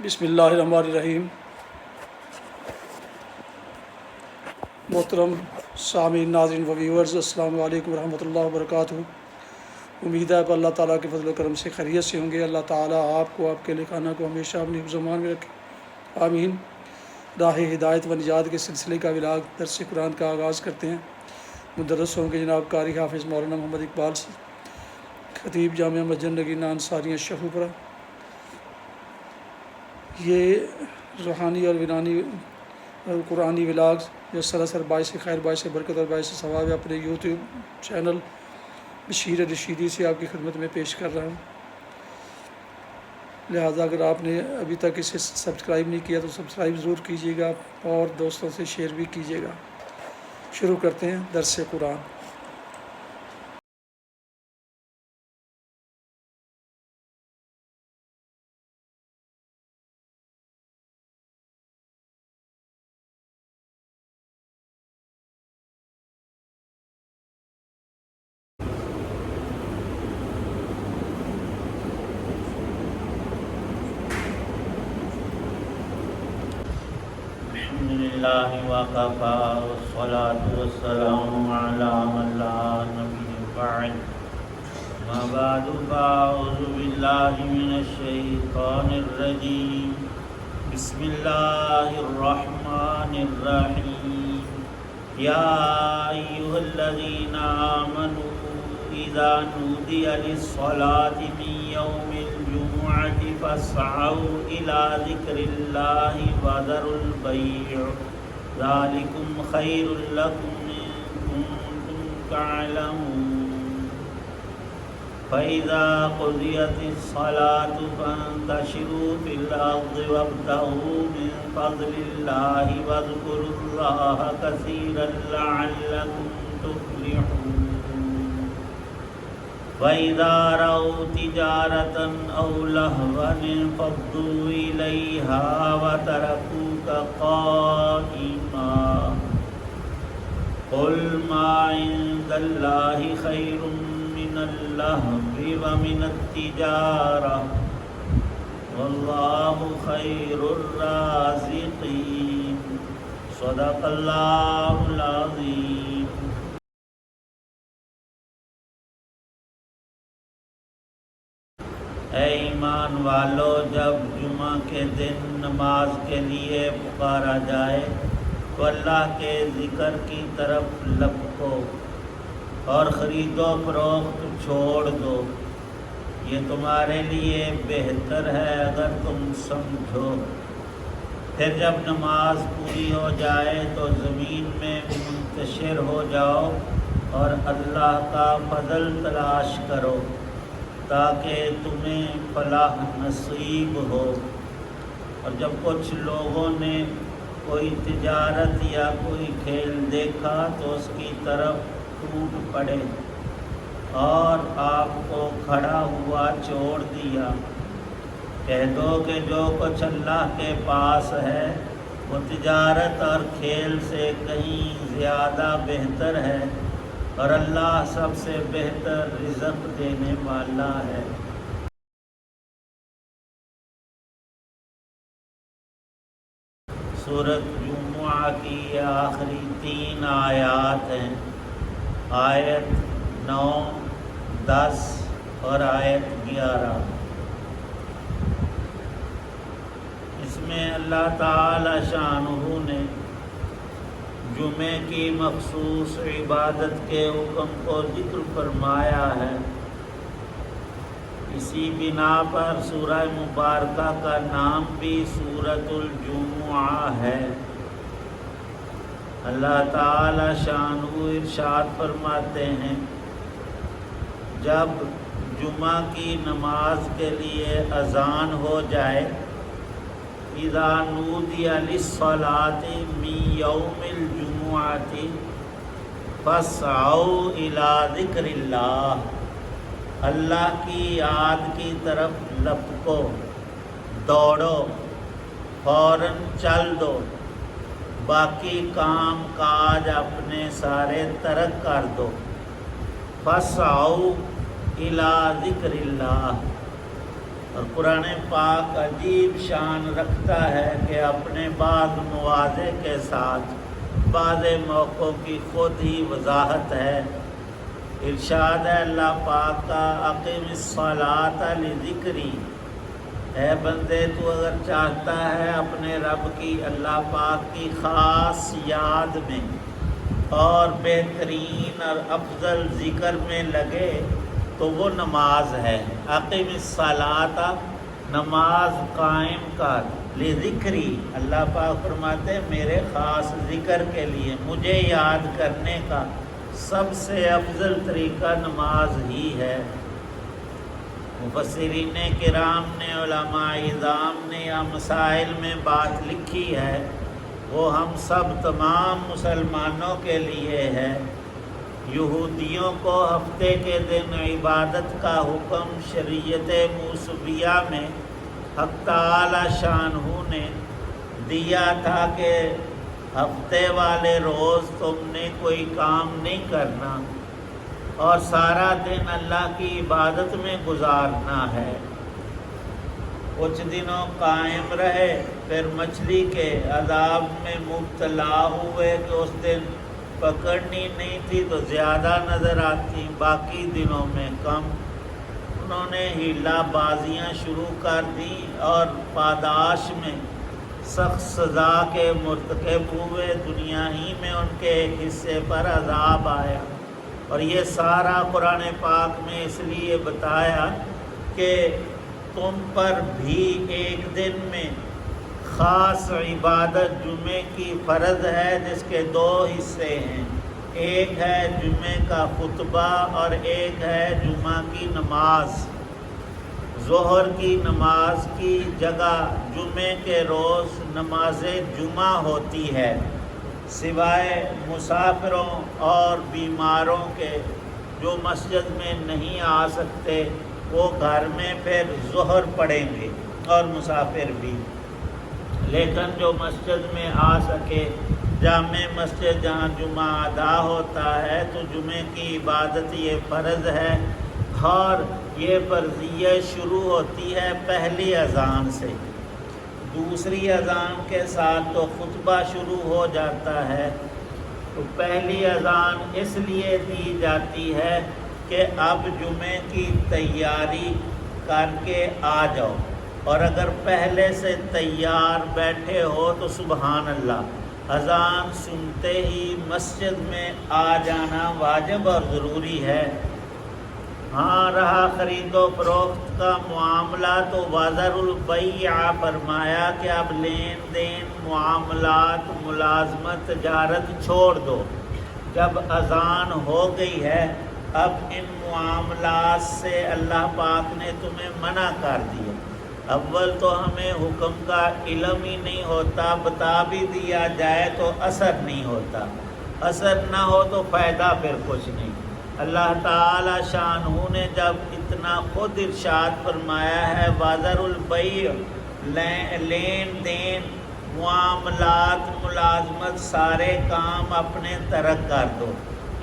بسم اللہ الرحمن الرحیم۔ محترم سامعین، ناظرین و ویورز، السلام علیکم ورحمۃ اللہ وبرکاتہ۔ امید ہے کہ اللہ تعالیٰ کے فضل و کرم سے خیریت سے ہوں گے۔ اللہ تعالیٰ آپ کو، آپ کے لکھانہ کو ہمیشہ اپنی حفظ و امان میں رکھے، آمین۔ راہ ہدایت و نجات کے سلسلے کا ولاگ درس قرآن کا آغاز کرتے ہیں۔ مدرس ہوں گے جناب قاری حافظ مولانا محمد اقبال سے، خطیب جامعہ مسجد نگینہ انصاریہ شہوپرہ۔ یہ روحانی اور ویرانی اور قرآنی ولاگز جو سراسر باعث خیر، باعث برکت اور باعث ثواب ہے، اپنے یوٹیوب چینل بشیر رشیدی سے آپ کی خدمت میں پیش کر رہا ہوں۔ لہٰذا اگر آپ نے ابھی تک اسے سبسکرائب نہیں کیا تو سبسکرائب ضرور کیجیے گا اور دوستوں سے شیئر بھی کیجیے گا۔ شروع کرتے ہیں درس قرآن۔ الحمدللہ وکفی والصلاة والسلام علی من لا نبی بعد، اما بعد فاعوذ باللہ من الشیطان الرجیم، بسم اللہ الرحمن الرحیم۔ یا ایھا الذین آمنوا اذا نودی للصلاة من یوم الجمعة فاسعوا إلى ذکر اللہ وذروا البیع، ذلکم خیر لکم ان کنتم تعلمون۔ فإذا قضیت الصلاة فانتشروا في الأرض وابتغوا من فضل اللہ واذکروا اللہ کثیرا لعلکم تفلحون۔ وَإِذَا رَأَوْا تِجَارَةً أَوْ لَهْوًا انفَضُّوا إِلَيْهَا وَتَرَكُوكَ قَائِمًا، قُلْ مَا عِندَ اللَّهِ خَيْرٌ مِّنَ اللَّهْوِ وَمِنَ التِّجَارَةِ وَاللَّهُ خَيْرُ الرَّازِقِينَ۔ صدق اللہ العظیم۔ اے ایمان والو، جب جمعہ کے دن نماز کے لیے پکارا جائے تو اللہ کے ذکر کی طرف لپکو اور خرید و فروخت چھوڑ دو، یہ تمہارے لیے بہتر ہے اگر تم سمجھو۔ پھر جب نماز پوری ہو جائے تو زمین میں منتشر ہو جاؤ اور اللہ کا فضل تلاش کرو تاکہ تمہیں فلاح نصیب ہو۔ اور جب کچھ لوگوں نے کوئی تجارت یا کوئی کھیل دیکھا تو اس کی طرف ٹوٹ پڑے اور آپ کو کھڑا ہوا چھوڑ دیا، کہہ دو کہ جو کچھ اللہ کے پاس ہے وہ تجارت اور کھیل سے کہیں زیادہ بہتر ہے، اور اللہ سب سے بہتر رزق دینے والا ہے۔ سورۃ جمعہ کی یہ آخری 3 آیات ہیں، آیت 9، 10 اور آیت 11۔ اس میں اللہ تعالی شانہ نے جمعے کی مخصوص عبادت کے حکم کو ذکر فرمایا ہے۔ اسی بنا پر سورہ مبارکہ کا نام بھی سورۃ الجمعہ ہے۔ اللہ تعالی شانہ ارشاد فرماتے ہیں، جب جمعہ کی نماز کے لیے اذان ہو جائے، اذا نودی للصلاة من یوم الجمعة فاسعوا إلی ذکر اللہ، اللہ کی یاد کی طرف لپکو، دوڑو، فوراً چل دو، باقی کام کاج اپنے سارے ترک کر دو۔ فاسعوا إلی ذکر اللہ، اور قرآن پاک عجیب شان رکھتا ہے کہ اپنے بعض مواضع کے ساتھ بعض موقعوں کی خود ہی وضاحت ہے۔ ارشاد ہے اللہ پاک کا اقیم الصلاۃ لذکری، اے بندے تو اگر چاہتا ہے اپنے رب کی اللہ پاک کی خاص یاد میں اور بہترین اور افضل ذکر میں لگے تو وہ نماز ہے۔ اقیم الصلاۃ، نماز قائم کر، لذکری، اللہ پاک فرماتے ہیں میرے خاص ذکر کے لیے، مجھے یاد کرنے کا سب سے افضل طریقہ نماز ہی ہے۔ مفسرین کرام نے، علماء اعظام نے یا مسائل میں بات لکھی ہے، وہ ہم سب تمام مسلمانوں کے لیے ہے۔ یہودیوں کو ہفتے کے دن عبادت کا حکم شریعت موسویہ میں حق تعالی شانہ نے دیا تھا کہ ہفتے والے روز تم نے کوئی کام نہیں کرنا اور سارا دن اللہ کی عبادت میں گزارنا ہے۔ کچھ دنوں قائم رہے، پھر مچھلی کے عذاب میں مبتلا ہوئے کہ اس دن پکڑنی نہیں تھی تو زیادہ نظر آتی، باقی دنوں میں کم۔ انہوں نے ہیلا بازیاں شروع کر دی اور پاداش میں سخت سزا کے مرتکب ہوئے، دنیا ہی میں ان کے ایک حصے پر عذاب آیا۔ اور یہ سارا قرآن پاک میں اس لیے بتایا کہ تم پر بھی ایک دن میں خاص عبادت جمعے کی فرض ہے، جس کے دو حصے ہیں، ایک ہے جمعے کا خطبہ اور ایک ہے جمعہ کی نماز۔ ظہر کی نماز کی جگہ جمعے کے روز نماز جمعہ ہوتی ہے، سوائے مسافروں اور بیماروں کے جو مسجد میں نہیں آ سکتے، وہ گھر میں پھر ظہر پڑھیں گے اور مسافر بھی۔ لیکن جو مسجد میں آ سکے، جامع مسجد جہاں جمعہ ادا ہوتا ہے، تو جمعے کی عبادت یہ فرض ہے، اور یہ فرضیت شروع ہوتی ہے پہلی اذان سے۔ دوسری اذان کے ساتھ تو خطبہ شروع ہو جاتا ہے۔ تو پہلی اذان اس لیے دی جاتی ہے کہ اب جمعے کی تیاری کر کے آ جاؤ، اور اگر پہلے سے تیار بیٹھے ہو تو سبحان اللہ، اذان سنتے ہی مسجد میں آ جانا واجب اور ضروری ہے۔ ہاں رہا خرید و فروخت کا معاملہ تو وذر البیع فرمایا کہ اب لین دین، معاملات، ملازمت، تجارت چھوڑ دو۔ جب اذان ہو گئی ہے، اب ان معاملات سے اللہ پاک نے تمہیں منع کر دیا۔ اول تو ہمیں حکم کا علم ہی نہیں ہوتا، بتا بھی دیا جائے تو اثر نہیں ہوتا، اثر نہ ہو تو فائدہ پھر کچھ نہیں۔ اللہ تعالی شانہ نے جب اتنا خود ارشاد فرمایا ہے وذر البیع، لین دین، معاملات، ملازمت، سارے کام اپنے ترک کر دو،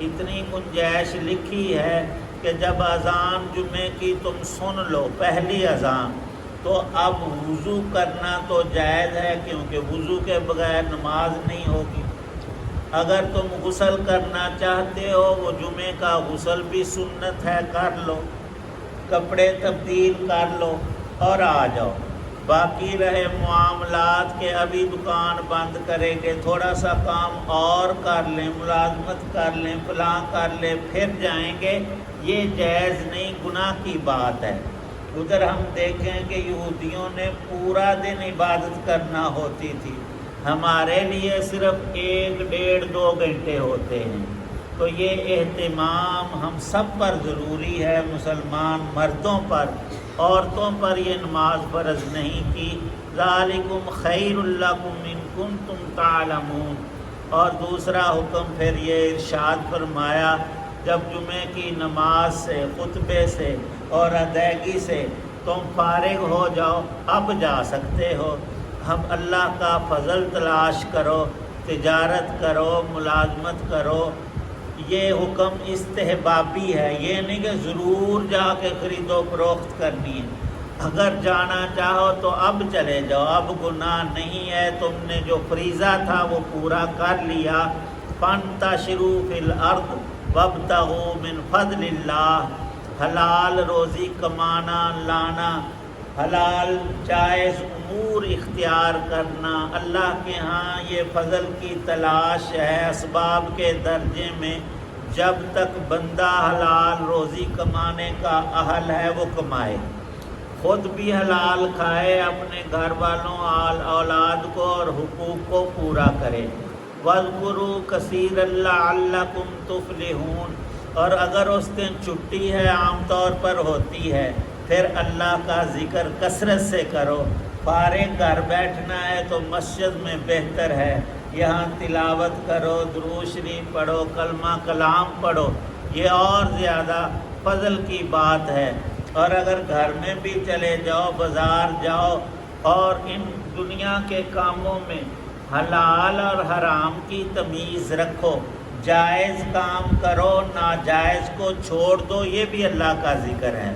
اتنی گنجائش لکھی ہے کہ جب اذان جمعے کی تم سن لو، پہلی اذان، تو اب وضو کرنا تو جائز ہے، کیونکہ وضو کے بغیر نماز نہیں ہوگی۔ اگر تم غسل کرنا چاہتے ہو، وہ جمعے کا غسل بھی سنت ہے، کر لو، کپڑے تبدیل کر لو اور آ جاؤ۔ باقی رہے معاملات کے ابھی دکان بند کریں گے، تھوڑا سا کام اور کر لیں، ملازمت کر لیں، فلاں کر لیں، پھر جائیں گے، یہ جائز نہیں، گناہ کی بات ہے۔ ادھر ہم دیکھیں کہ یہودیوں نے پورا دن عبادت کرنا ہوتی تھی، ہمارے لیے صرف 1، 1.5، 2 گھنٹے ہوتے ہیں۔ تو یہ اہتمام ہم سب پر ضروری ہے، مسلمان مردوں پر، عورتوں پر یہ نماز فرض نہیں کی۔ ذالکم خیر لکم ان کنتم تعلمون۔ اور دوسرا حکم پھر یہ ارشاد فرمایا، جب جمعے کی نماز سے، خطبے سے اور ادائیگی سے تم فارغ ہو جاؤ، اب جا سکتے ہو، اب اللہ کا فضل تلاش کرو، تجارت کرو، ملازمت کرو۔ یہ حکم استحبابی ہے، یہ نہیں کہ ضرور جا کے خرید و فروخت کرنی ہے۔ اگر جانا چاہو تو اب چلے جاؤ، اب گناہ نہیں ہے، تم نے جو فریضہ تھا وہ پورا کر لیا۔ فانتشروا فی الارض وابتغوا من فضل اللہ، حلال روزی کمانا لانا، حلال جائز امور اختیار کرنا، اللہ کے ہاں یہ فضل کی تلاش ہے۔ اسباب کے درجے میں جب تک بندہ حلال روزی کمانے کا اہل ہے وہ کمائے، خود بھی حلال کھائے، اپنے گھر والوں اولاد کو اور حقوق کو پورا کرے۔ وَاذْكُرُوا كَثِيرًا لَعَلَّكُمْ تُفْلِحُونَ، اور اگر اس دن چھٹی ہے، عام طور پر ہوتی ہے، پھر اللہ کا ذکر کثرت سے کرو۔ فارغ گھر بیٹھنا ہے تو مسجد میں بہتر ہے، یہاں تلاوت کرو، درود شریف پڑھو، کلمہ کلام پڑھو، یہ اور زیادہ فضل کی بات ہے۔ اور اگر گھر میں بھی چلے جاؤ، بازار جاؤ، اور ان دنیا کے کاموں میں حلال اور حرام کی تمیز رکھو، جائز کام کرو، ناجائز کو چھوڑ دو، یہ بھی اللہ کا ذکر ہے۔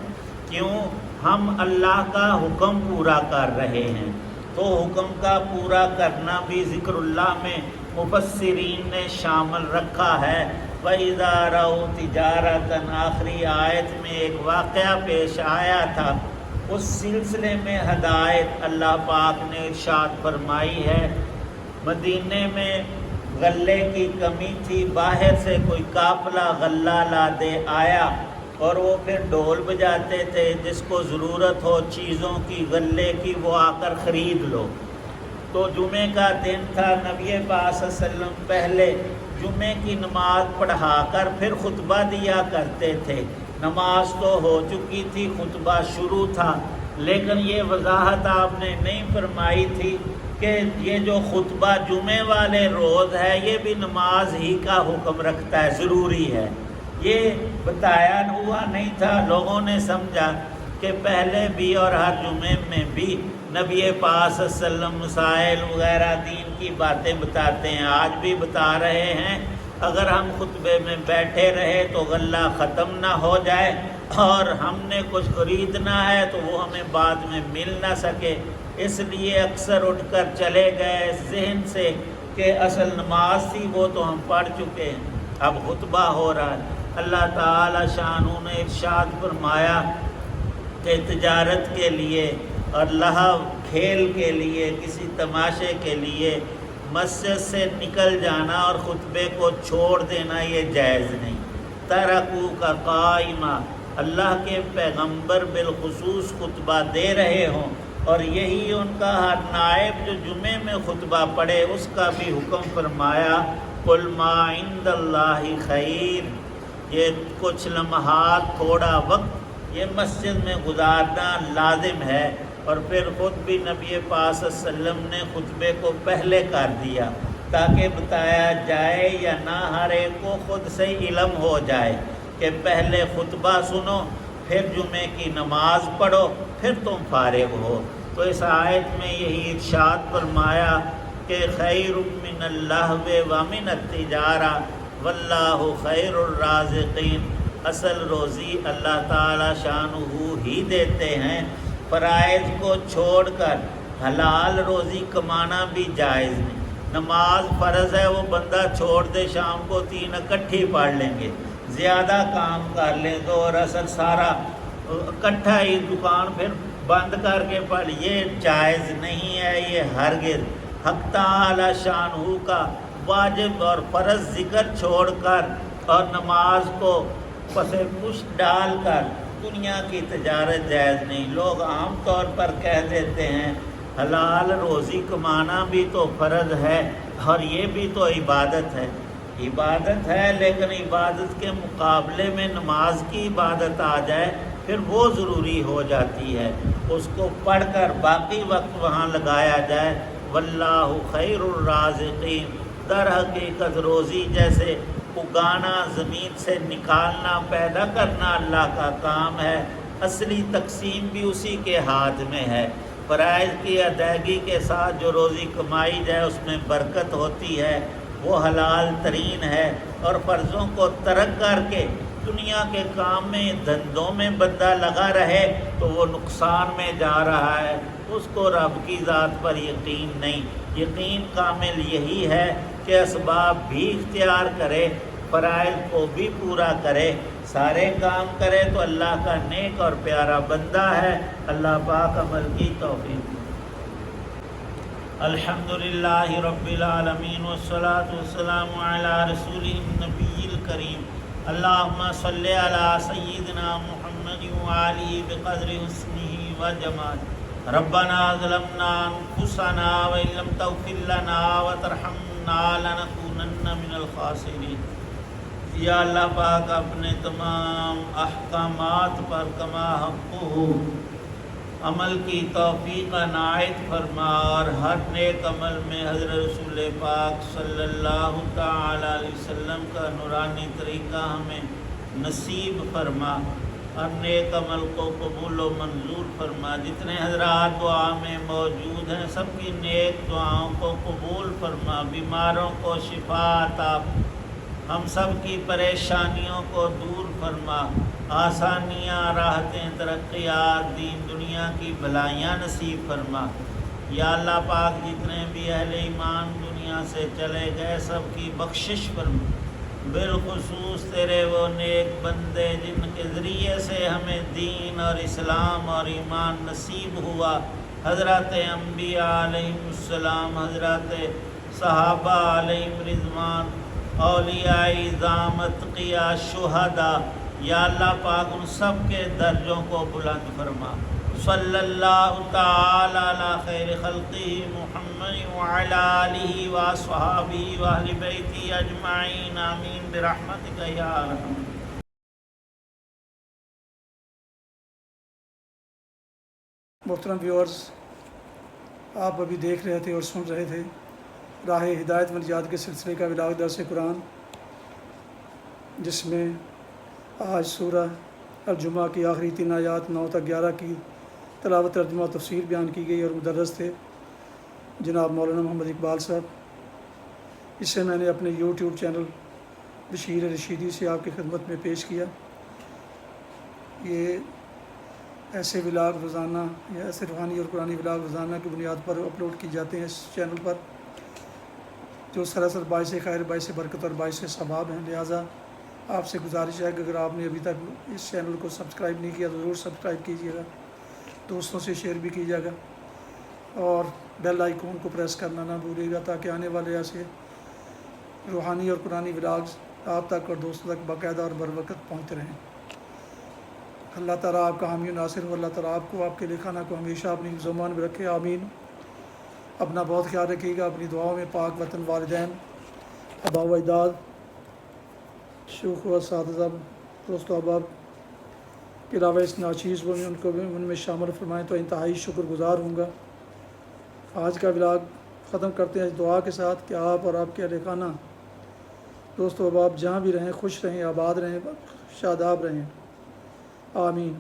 کیوں؟ ہم اللہ کا حکم پورا کر رہے ہیں، تو حکم کا پورا کرنا بھی ذکر اللہ میں مفسرین نے شامل رکھا ہے۔ وَإِذَا رَأَوْا تِجَارَةً، آخری آیت میں ایک واقعہ پیش آیا تھا، اس سلسلے میں ہدایت اللہ پاک نے ارشاد فرمائی ہے۔ مدینے میں غلے کی کمی تھی، باہر سے کوئی قافلہ غلہ لا دے آیا، اور وہ پھر ڈھول بجاتے تھے، جس کو ضرورت ہو چیزوں کی غلے کی وہ آ کر خرید لو۔ تو جمعے کا دن تھا، نبی پاک صلی اللہ علیہ وسلم پہلے جمعے کی نماز پڑھا کر پھر خطبہ دیا کرتے تھے۔ نماز تو ہو چکی تھی، خطبہ شروع تھا، لیکن یہ وضاحت آپ نے نہیں فرمائی تھی کہ یہ جو خطبہ جمعے والے روز ہے یہ بھی نماز ہی کا حکم رکھتا ہے، ضروری ہے، یہ بتایا ہوا نہیں تھا۔ لوگوں نے سمجھا کہ پہلے بھی اور ہر جمعے میں بھی نبی پاک صلی اللہ علیہ وسلم مسائل وغیرہ دین کی باتیں بتاتے ہیں، آج بھی بتا رہے ہیں۔ اگر ہم خطبے میں بیٹھے رہے تو غلہ ختم نہ ہو جائے، اور ہم نے کچھ خریدنا ہے تو وہ ہمیں بعد میں مل نہ سکے، اس لیے اکثر اٹھ کر چلے گئے ذہن سے کہ اصل نماز تھی وہ تو ہم پڑھ چکے ہیں، اب خطبہ ہو رہا ہے۔ اللہ تعالی شانہ نے ارشاد فرمایا کہ تجارت کے لیے اور لہو کھیل کے لیے، کسی تماشے کے لیے مسجد سے نکل جانا اور خطبے کو چھوڑ دینا یہ جائز نہیں۔ ترکو کا قائمہ، اللہ کے پیغمبر بالخصوص خطبہ دے رہے ہوں اور یہی ان کا ہر نائب جو جمعے میں خطبہ پڑھے اس کا بھی حکم فرمایا، قل ما عند اللہ خیر، یہ کچھ لمحات تھوڑا وقت یہ مسجد میں گزارنا لازم ہے۔ اور پھر خود بھی نبی پاک صلی اللہ علیہ وسلم نے خطبے کو پہلے کر دیا تاکہ بتایا جائے یا نہ، ہر ایک کو خود سے علم ہو جائے کہ پہلے خطبہ سنو، پھر جمعے کی نماز پڑھو، پھر تم فارغ ہو۔ تو اس آیت میں یہی ارشاد فرمایا کہ خیر من اللہو ومن التجارہ واللہ خیر الرازقین، اصل روزی اللہ تعالی شانہ ہی دیتے ہیں، فرائض کو چھوڑ کر حلال روزی کمانا بھی جائز نہیں۔ نماز فرض ہے، وہ بندہ چھوڑ دے، شام کو 3 اکٹھی پڑھ لیں گے، زیادہ کام کر لیں تو اور اصل سارا اکٹھا ہی دکان پھر بند کر کے پڑھ، یہ جائز نہیں ہے، یہ ہرگز۔ حق تعالی شانہ کا واجب اور فرض ذکر چھوڑ کر اور نماز کو پس پش ڈال کر دنیا کی تجارت جائز نہیں۔ لوگ عام طور پر کہہ دیتے ہیں حلال روزی کمانا بھی تو فرض ہے اور یہ بھی تو عبادت ہے۔ عبادت ہے، لیکن عبادت کے مقابلے میں نماز کی عبادت آ جائے پھر وہ ضروری ہو جاتی ہے، اس کو پڑھ کر باقی وقت وہاں لگایا جائے۔ واللہ خیر الرازقین، در حقیقت روزی جیسے اگانا، زمین سے نکالنا، پیدا کرنا اللہ کا کام ہے، اصلی تقسیم بھی اسی کے ہاتھ میں ہے۔ فرائض کی ادائیگی کے ساتھ جو روزی کمائی جائے اس میں برکت ہوتی ہے، وہ حلال ترین ہے، اور فرضوں کو ترک کر کے دنیا کے کام میں دھندوں میں بندہ لگا رہے تو وہ نقصان میں جا رہا ہے، اس کو رب کی ذات پر یقین نہیں۔ یقین کامل یہی ہے کہ اسباب بھی اختیار کرے، فرائض کو بھی پورا کرے، سارے کام کرے تو اللہ کا نیک اور پیارا بندہ ہے۔ اللہ پاک عمل کی توفیق۔ الحمدللہ رب العالمین والصلاة والسلام علی رسولہ النبی الکریم۔ اللہم صلی علی سیدنا محمد وآلہ بقدر حسنہ وجمالہ۔ ربنا ظلمنا انفسنا وإن لم تغفر لنا وترحمنا لنکونن من الخاسرین۔ یا اللہ پاک اپنے تمام احکامات پر کما حقہ عمل کی توفیق عنایت فرما، اور ہر نیک عمل میں حضرت رسول پاک صلی اللہ تعالی علیہ وسلم کا نورانی طریقہ ہمیں نصیب فرما، ہر نیک عمل کو قبول و منظور فرما۔ جتنے حضرات دعا میں موجود ہیں سب کی نیک دعاؤں کو قبول فرما، بیماروں کو شفا عطا، ہم سب کی پریشانیوں کو دور فرما، آسانیاں، راحتیں، ترقیات، دین دنیا کی بھلائیاں نصیب فرما۔ یا اللہ پاک جتنے بھی اہل ایمان دنیا سے چلے گئے سب کی بخشش فرما، بالخصوص تیرے وہ نیک بندے جن کے ذریعے سے ہمیں دین اور اسلام اور ایمان نصیب ہوا، حضرت انبیاء علیہم السلام، حضرت صحابہ علیہم رضوان، اولیاء اعظام، اتقیاء، شہداء۔ یا اللہ پاک ان سب کے درجوں کو بلند فرما۔ صلی اللہ تعالی علی خیر خلقہ محمد وعلی آلہ واصحابہ واہل بیتہ اجمعین، آمین برحمتک یا ارحم۔ محترم ویورز، آپ ابھی دیکھ رہے تھے اور سن رہے تھے راہ ہدایت و نجات کے سلسلے کا ولاغ درس قرآن، جس میں آج سورہ الجمعہ کی آخری 3 آیات 9 تا 11 کی تلاوت، ترجمہ و تفسیر بیان کی گئی، اور مدرس تھے جناب مولانا محمد اقبال صاحب۔ اسے میں نے اپنے یوٹیوب چینل بشیر رشیدی سے آپ کی خدمت میں پیش کیا۔ یہ ایسے ولاگ روزانہ یا ایسے روحانی اور قرآنی ولاگ روزانہ کی بنیاد پر اپلوڈ کی جاتے ہیں اس چینل پر، جو سراسر باعث خیر، باعث برکت اور باعث ثواب ہیں۔ لہٰذا آپ سے گزارش ہے کہ اگر آپ نے ابھی تک اس چینل کو سبسکرائب نہیں کیا تو ضرور سبسکرائب کیجیے گا، دوستوں سے شیئر بھی کیجیے گا، اور بیل آئیکن کو پریس کرنا نہ بھولیے گا، تاکہ آنے والے ایسے روحانی اور قرآنی ولاگز آپ تک اور دوستوں تک باقاعدہ اور بر وقت پہنچتے رہیں۔ اللہ تعالیٰ آپ کا حامی و ناصر ہو، اللہ تعالیٰ آپ کو، آپ کے لکھانہ کو ہمیشہ اپنی زبان میں رکھے، آمین۔ اپنا بہت خیال رکھیے گا، اپنی دعاؤں میں پاک وطن، والدین، آباء و اجداد، شیوخ و اساتذہ، دوست و احباب کے علاوہ اس ناچیز کو ان کو بھی ان میں شامل فرمائیں تو انتہائی شکر گزار ہوں گا۔ آج کا ولاگ ختم کرتے ہیں اس دعا کے ساتھ کہ آپ اور آپ کے اہل خانہ، دوست و احباب جہاں بھی رہیں خوش رہیں، آباد رہیں، شاداب رہیں، آمین۔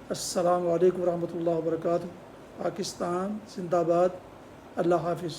السلام علیکم ورحمۃ اللہ وبرکاتہ۔ پاکستان زندہ باد۔ اللہ حافظ۔